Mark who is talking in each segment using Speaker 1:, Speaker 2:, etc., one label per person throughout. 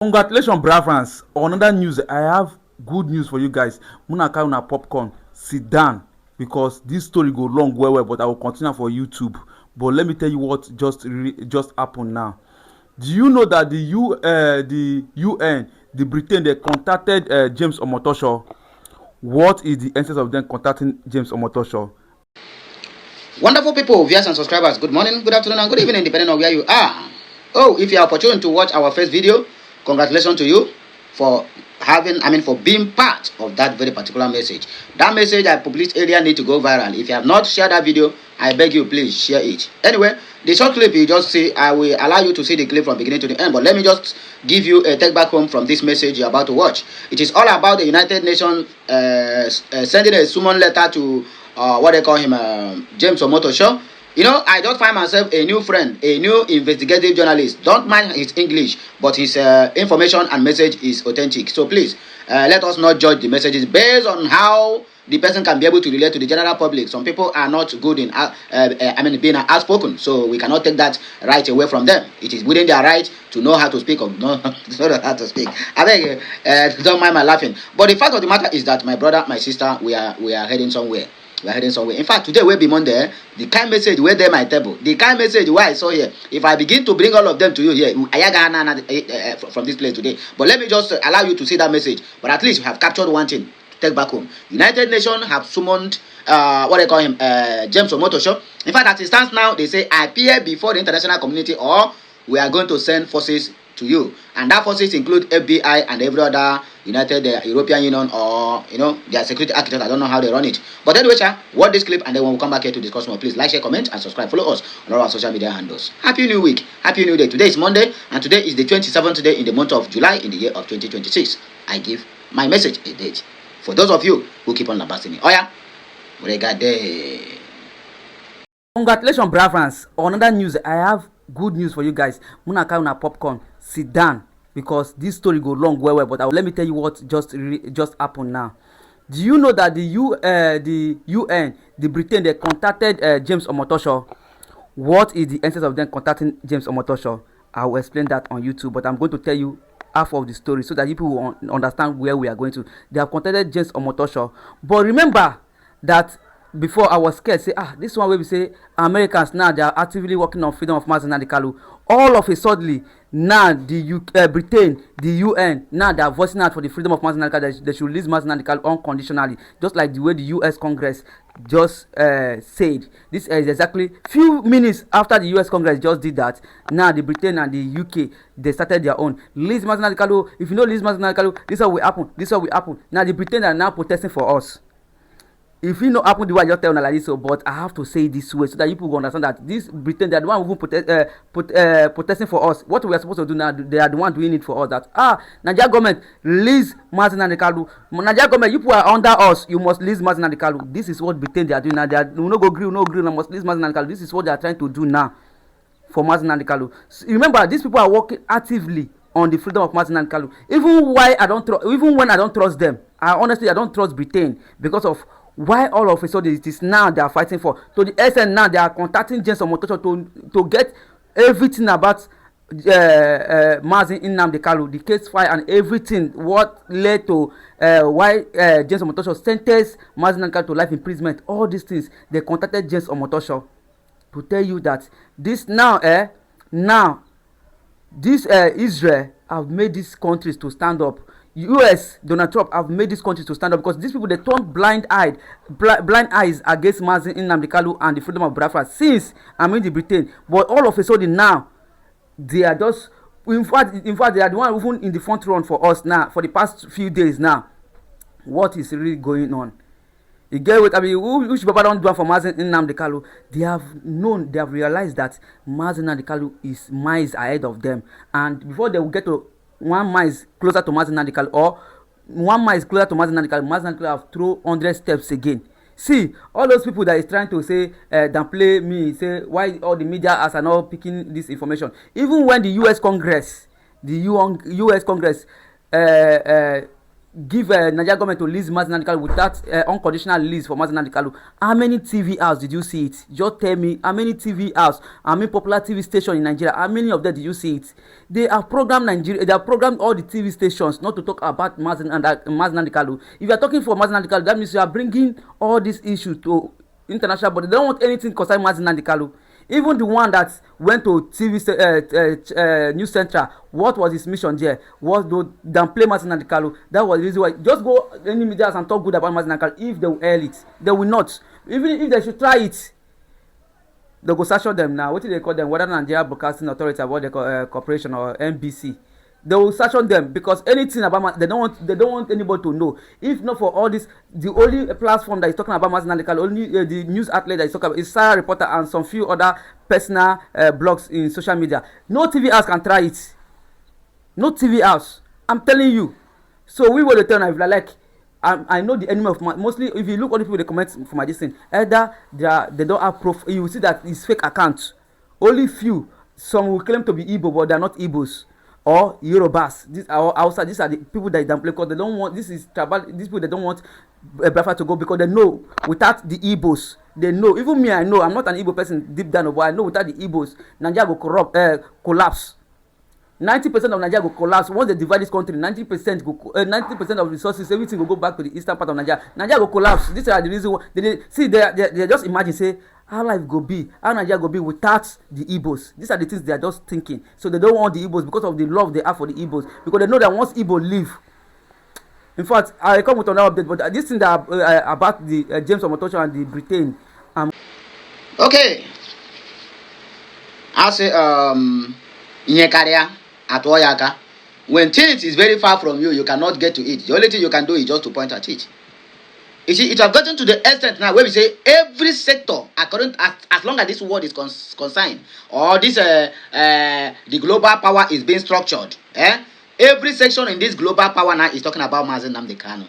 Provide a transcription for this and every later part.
Speaker 1: Congratulations, Biafrans. On another news, I have good news for you guys. Muna carry una popcorn, sit down, because this story go long well, but I will continue for YouTube. But let me tell you what just happened now. Do you know that the UN, the Britain, they contacted James Omotosho? What is the essence of them contacting James Omotosho?
Speaker 2: Wonderful people, viewers and subscribers, good morning, good afternoon, and good evening, depending on where you are. Oh, if you are opportune to watch our first video, congratulations to you for for being part of that very particular message. That message I published earlier need to go viral. If you have not shared that video, I beg you, please share it. Anyway, the short clip you just see, I will allow you to see the clip from beginning to the end, but let me just give you a take back home from this message you're about to watch. It is all about the United Nations sending a summon letter to what they call him, James Omotosho. You know, I just find myself a new friend, a new investigative journalist. Don't mind his English, but his information and message is authentic. So please, let us not judge the messages based on how the person can be able to relate to the general public. Some people are not good in, being outspoken. So we cannot take that right away from them. It is within their right to know how to speak or know how to speak. I beg, don't mind my laughing. But the fact of the matter is that my brother, my sister, we are heading somewhere. We are heading somewhere. In fact, today will be Monday. The kind message where they my table. The kind message where I saw here. If I begin to bring all of them to you here, from this place today. But let me just allow you to see that message. But at least you have captured one thing to take back home. United Nations have summoned what they call him, James Omotosho. In fact, as it stands now, they say appear before the international community, or we are going to send forces to you, and that forces include FBI and every other United European Union, or their security architect. I don't know how they run it, but anyway, watch this clip, and then when we come back here to discuss more, please like, share, comment, and subscribe. Follow us on all our social media handles. Happy New Week, Happy New Day. Today is Monday, and today is the 27th day in the month of July in the year of 2026. I give my message a date for those of you who keep on lambasting me. Oya, regade.
Speaker 1: Congratulations, Biafrans. On another news, I have good news for you guys. Muna carry una popcorn, sit down, because this story go long well, but let me tell you what just happened now. Do you know that the UN, the Britain, they contacted James Omotosho? What is the essence of them contacting James Omotosho? I will explain that on YouTube, but I'm going to tell you half of the story so that people will understand where we are going to. They have contacted James Omotosho, but remember that before I was scared, say, this one where we say Americans now they are actively working on freedom of Nnamdi Kanu. All of a sudden, now the Britain, the UN, now they are voicing out for the freedom of Nnamdi Kanu. They should release Nnamdi Kanu unconditionally, just like the way the US Congress just said. This is exactly few minutes after the US Congress just did that. Now the Britain and the UK, they started their own. Release Nnamdi Kanu. If you don't release Nnamdi Kanu, this what will happen. This what will happen. Now the Britain are now protesting for us. If you know happen the way I just tell like this, but I have to say it this way so that people will understand that this Britain, they are the one who protesting for us. What we are supposed to do now, they are the one doing it for us. That Nigeria government release Nnamdi Kanu. Nigeria government, you people are under us. You must release Nnamdi Kanu. This is what Britain they are doing now. They are no go agree, no agree. No must release Nnamdi Kanu. This is what they are trying to do now for Nnamdi Kanu. Remember, these people are working actively on the freedom of Nnamdi Kanu. Even when I don't trust them, I don't trust Britain because of why all of a sudden it is now they are fighting for. To the extent now they are contacting James Omotosho to get everything about Nnamdi Kanu, the case file and everything, what led to why James Omotosho sentenced Nnamdi Kanu to life imprisonment. All these things, they contacted James Omotosho to tell you that this Israel have made these countries to stand up. US, Donald Trump have made these countries to stand up because these people, they turn blind eyes against Nnamdi Kanu and the freedom of Biafra since the Britain. But all of a sudden now, they are just, in fact they are the one even in the front run for us now for the past few days now. What is really going on? You get what I mean? Which Baba don't do for Nnamdi Kanu? They have realized that Nnamdi Kanu is miles ahead of them, and before they will get to 1 mile closer to Nnamdi Kanu, or 1 mile closer to Nnamdi Kanu have thrown 100 steps again. See, all those people that is trying to say, downplay me, say why all the media are not picking this information. Even when the US Congress, give Nigeria government to release Nnamdi Kanu without unconditional release for Nnamdi Kanu, how many TV house did you see it? Just tell me how many TV house, how many popular TV station in Nigeria, how many of them did you see it? They have programmed Nigeria, they have programmed all the TV stations not to talk about Nnamdi Kanu. If you are talking for Nnamdi Kanu, that means you are bringing all these issues to international body. They don't want anything concerning Nnamdi Kanu. Even the one that went to TV News Central, what was his mission there? Was to downplay Nnamdi Kanu. That was the reason why. Just go any media and talk good about Nnamdi Kanu. If they will air it, they will not. Even if they should try it, they go sanction them now. What do they call them? Whether Nigeria Broadcasting Authority, what they call corporation or NBC. They will sanction them because anything about they don't want anybody to know. If not for all this, the only platform that is talking about Nnamdi Kanu, only the news outlet that is talking about is Sarah Reporter and some few other personal blogs in social media. No TV house can try it. No TV house. I'm telling you. So we will return. If like, I know the enemy of mostly. If you look at the people they comment for my this thing, either they don't have proof. You will see that it's fake accounts. Only few. Some will claim to be Igbo, but they are not Igbos. Or Yorubas, these are outside. These are the people that downplay because they don't want. This is tribal. These people they don't want Biafra to go because they know without the Igbos, they know. Even me, I know. I'm not an Igbo person deep down, but I know without the Igbos, Nigeria will collapse. 90% of Nigeria will collapse once they divide this country. 90% go. 90% of resources, everything will go back to the eastern part of Nigeria. Nigeria will collapse. These are the reason why they just imagine say. How life go be, how Nigeria go be without the Igbos. These are the things they are just thinking. So they don't want the Igbos because of the love they have for the Igbos. Because they know that once Igbo leave. In fact, I come with another update, but this thing that about the James Omotosho and the Britain.
Speaker 2: Okay. I say Nyekaria Atoyaka. When things is very far from you, you cannot get to it. The only thing you can do is just to point at it. You see, it has gotten to the extent now where we say every sector, according as long as this world is concerned, or this the global power is being structured, every section in this global power now is talking about Nnamdi Kanu.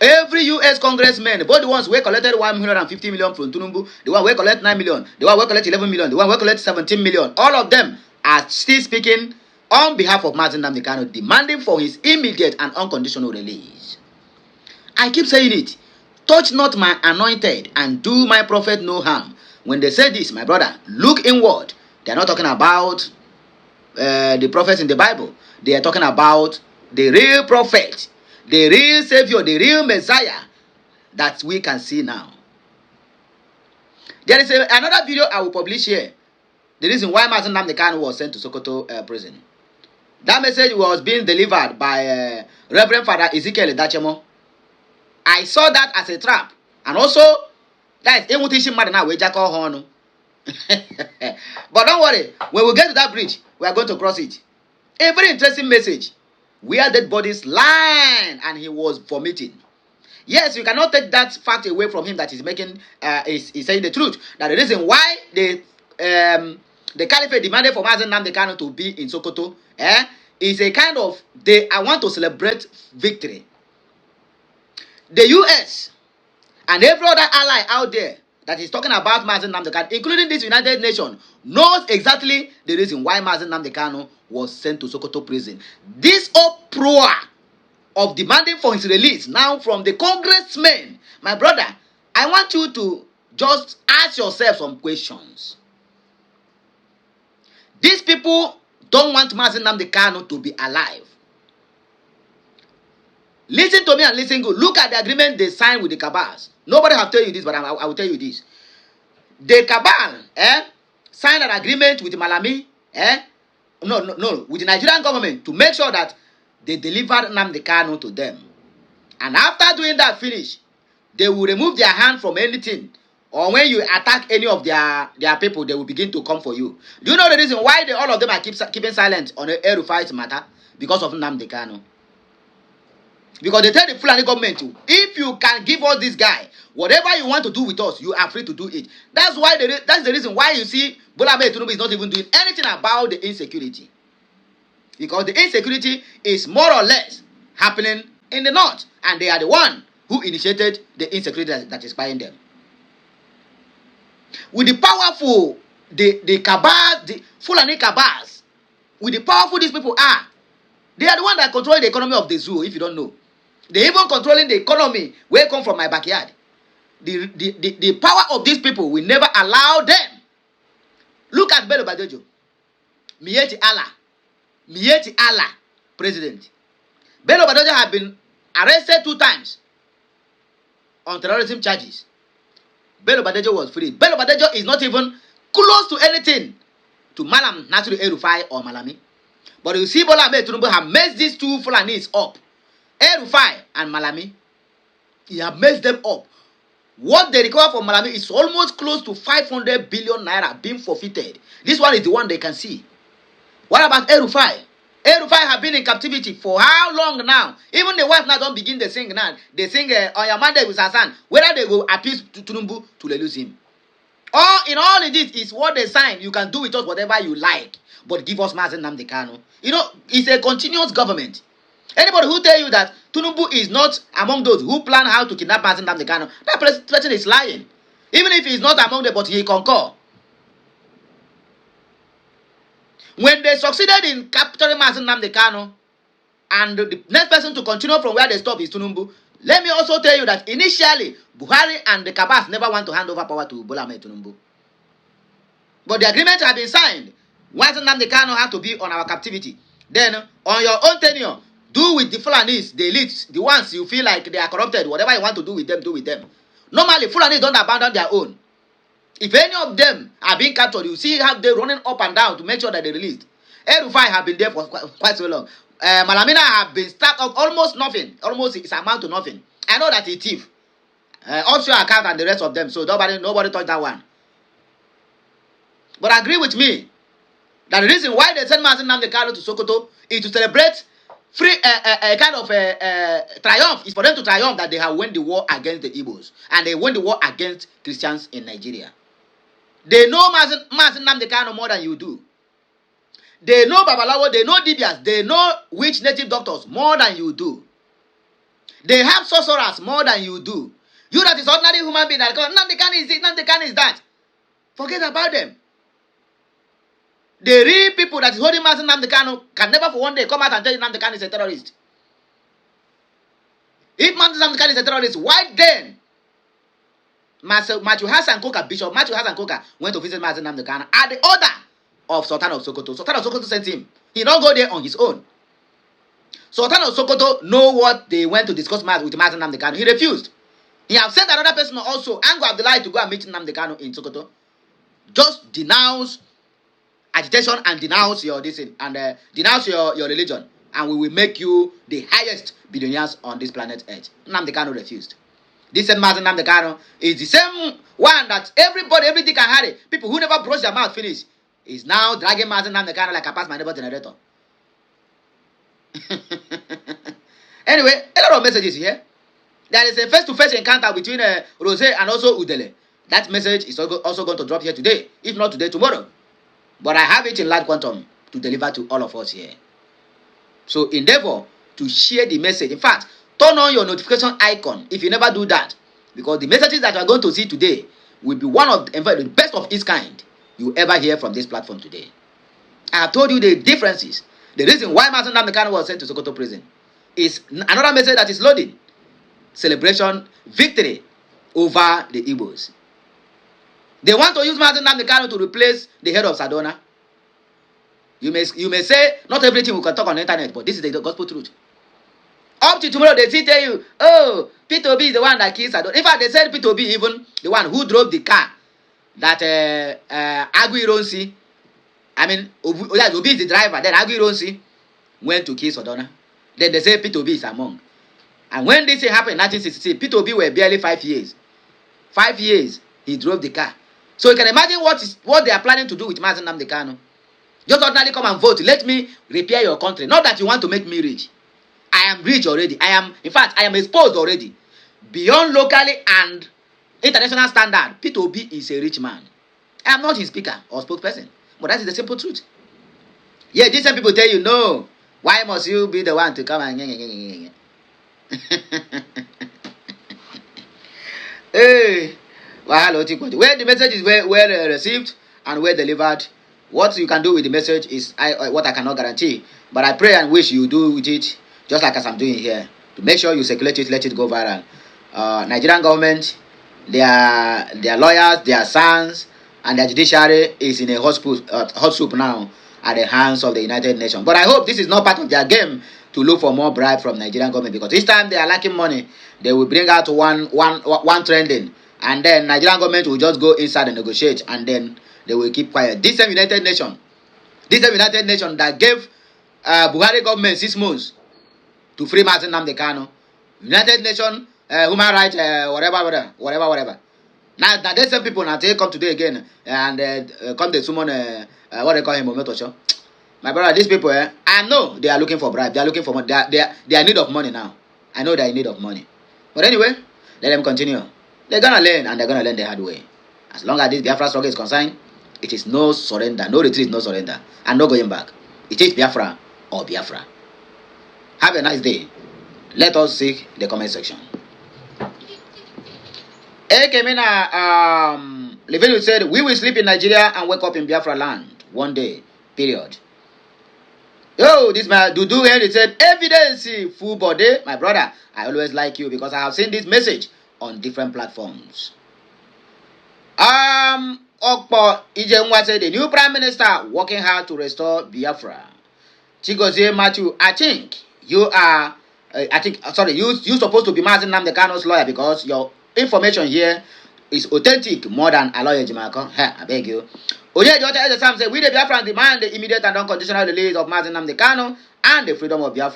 Speaker 2: Every U.S. congressman, both the ones who collected 150 million from Tinubu, the one who collect 9 million, the one who collect 11 million, the one who collect 17 million, all of them are still speaking on behalf of Nnamdi Kanu, demanding for his immediate and unconditional release. I keep saying it. Touch not my anointed and do my prophet no harm. When they say this, my brother, look inward. They are not talking about the prophets in the Bible. They are talking about the real prophet, the real savior, the real Messiah that we can see now. There is another video I will publish here. The reason why Nnamdi Kanu was sent to Sokoto prison. That message was being delivered by Reverend Father Ezekiel Dachemo. I saw that as a trap. And also, that is invitation matter now. We just call Horn. But don't worry. When we get to that bridge, we are going to cross it. A very interesting message. Where dead bodies line and he was vomiting. Yes, you cannot take that fact away from him that he's making, he's saying the truth. That the reason why the caliphate demanded for Nnamdi Kanu to be in Sokoto is a kind of, I want to celebrate victory. The U.S. and every other ally out there that is talking about Nnamdi Kanu, including this United Nations, knows exactly the reason why Nnamdi Kanu was sent to Sokoto prison. This uproar of demanding for his release now from the congressmen, my brother, I want you to just ask yourself some questions. These people don't want Nnamdi Kanu to be alive. Listen to me and listen good. Look at the agreement they signed with the cabals. Nobody have told you this, but I will tell you this. The cabal signed an agreement with Malami, with the Nigerian government to make sure that they delivered Nnamdi Kanu to them. And after doing that finish, they will remove their hand from anything. Or when you attack any of their people, they will begin to come for you. Do you know the reason why all of them are keeping silent on the Erufai's matter? Because of Nnamdi Kanu. Because they tell the Fulani government, if you can give us this guy, whatever you want to do with us, you are free to do it. That's the reason why you see Bola Ahmed Tinubu is not even doing anything about the insecurity. Because the insecurity is more or less happening in the north. And they are the one who initiated the insecurity that is buying them. With the powerful, the cabal, the Fulani cabals, with the powerful these people are, they are the one that control the economy of the zoo, if you don't know. They even controlling the economy wey come from my backyard. The power of these people will never allow them. Look at Bello Badejo. Miyetti Allah, president. Bello Badejo have been arrested 2 times on terrorism charges. Bello Badejo was free. Bello Badejo is not even close to anything to Malam Nasiru El-Rufai or Malami. But you see Bola Ahmed Tinubu have messed these 2 Fulanis up. El-Rufai and Malami. He have messed them up. What they recover from Malami is almost close to 500 billion naira being forfeited. This one is the one they can see. What about El-Rufai? El-Rufai have been in captivity for how long now? Even the wife now don't begin to sing now. They sing on your Monday with Hassan. Whether they go appeal to Tinubu to lose him. In all of this is what they sign. You can do with us whatever you like. But give us Nnamdi Kanu. You know, it's a continuous government. Anybody who tell you that Tinubu is not among those who plan how to kidnap Nnamdi Kanu, that person is lying. Even if he's not among them, but he concur. When they succeeded in capturing Nnamdi Kanu, and the next person to continue from where they stop is Tinubu, let me also tell you that initially, Buhari and the Kabas never want to hand over power to Bola Ahmed Tinubu. But the agreement had been signed. Once Nnamdi Kanu have to be on our captivity, then on your own tenure, do with the Fulanis, the elites, the ones you feel like they are corrupted, whatever you want to do with them, do with them. Normally, Fulanis don't abandon their own. If any of them are being captured, you see how they're running up and down to make sure that they're released. El-Rufai have been there for quite so long. Malamina have been stuck up almost nothing. Almost it's amount to nothing. I know that he thief. Offshore account and the rest of them. So nobody touched that one. But agree with me that the reason why they send Nnamdi Kanu to Sokoto is to celebrate a kind of triumph. It's for them to triumph that they have won the war against the Igbos. And they won the war against Christians in Nigeria. They know Nnamdi Kanu more than you do. They know Babalawo, they know Dibias, they know which native doctors more than you do. They have sorcerers more than you do. You that is ordinary human being that goes, Nnamdi Kanu is this, Nnamdi Kanu is that. Forget about them. The real people that is holding Nnamdi Kanu can never for one day come out and tell you Nnamdi Kanu is a terrorist. If Nnamdi Kanu is a terrorist, why then Matthew Hassan Koka, Bishop Matthew Hassan Koka went to visit Nnamdi Kanu at the order of Sultan of Sokoto. Sultan of Sokoto sent him. He don't go there on his own. Sultan of Sokoto know what they went to discuss with Nnamdi Kanu. He refused. He have sent another person also, Ango Abdullahi, to go and meet Nnamdi Kanu in Sokoto. Just denounce agitation and denounce your and denounce your religion, and we will make you the highest billionaires on this planet Earth. Nnamdi Kanu refused. This same Nnamdi Kanu is the same one that everything can hurry. People who never brush their mouth finish is now dragging Nnamdi Kanu like I pass my neighbor generator. Anyway, a lot of messages here. There is a face-to-face encounter between Rose and also Udele. That message is also going to drop here today, if not today, tomorrow. But I have it in large quantum to deliver to all of us here. So endeavor to share the message. In fact, turn on your notification icon if you never do that. Because the messages that you are going to see today will be one of the best of its kind you ever hear from this platform today. I have told you the differences. The reason why Nnamdi Kanu was sent to Sokoto prison is another message that is loading. Celebration, victory over the Igbos. They want to use Nnamdi Kanu to replace the head of Sadona. You may say not everything we can talk on the internet, but this is the gospel truth. Up to tomorrow, they still tell you, oh, Peter Obi is the one that killed Sadona. In fact, they said Peter Obi even the one who drove the car that Agui Ronsi, Obi is the driver. Then Agui Ronsi went to kill Sadona. Then they say Peter Obi is among. And when this thing happened in 1966, Peter Obi were barely 5 years. 5 years, he drove the car. So you can imagine what they are planning to do with Nnamdi Kanu. Just ordinarily come and vote. Let me repair your country. Not that you want to make me rich. I am rich already. In fact, I am exposed already. Beyond locally and international standard, Peter Obi is a rich man. I am not his speaker or spokesperson. But that is the simple truth. Yeah, these same people tell you, no. Why must you be the one to come and... Hey, where the message is well received and well delivered. What you can do with the message is what I cannot guarantee. But I pray and wish you do with it just like as I'm doing here. to make sure you circulate it, let it go viral. Nigerian government, their lawyers, their sons, and their judiciary is in a hot soup now at the hands of the United Nations. But I hope this is not part of their game to look for more bribe from Nigerian government, because each time they are lacking money, they will bring out one trending, and then Nigerian government will just go inside and negotiate, and then they will keep quiet. This same United Nations that gave Buhari government 6 months to free Nnamdi Kanu, United Nations human rights whatever. Now they same people now they come today again and come to summon what they call him Ometocho. My brother, these people, I know they are looking for bribe. They are looking for money. They are in need of money now. I know they are in need of money. But anyway, let them continue. They're gonna learn, and they're gonna learn the hard way. As long as this Biafra struggle is concerned, it is no surrender, no retreat, no surrender, and no going back. It is Biafra or Biafra. Have a nice day. Let us see the comment section. Levelu said, we will sleep in Nigeria and wake up in Biafraland one day, period. Yo, this man, Dudu Henry said, evidence, full body. My brother, I always like you because I have seen this message on different platforms. Okpo Ijenwa said, the new prime minister working hard to restore Biafra. Chigozie Matthew, I think you are, you're supposed to be Nnamdi Kanu's lawyer because your information here is authentic more than a lawyer, Jimako. I beg you. Oye, the Sam said, we the Biafrans demand the immediate and unconditional release of Nnamdi Kanu and the freedom of the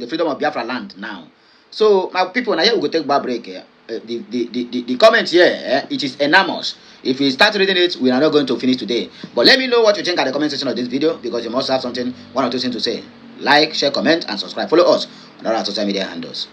Speaker 2: freedom of Biafraland now. So, my people, now here we go take a break here. The comment here, it is enormous. If we start reading it, we are not going to finish today. But let me know what you think at the comment section of this video, because you must have something, one or two things to say. Like, share, comment, and subscribe. Follow us on all our social media handles.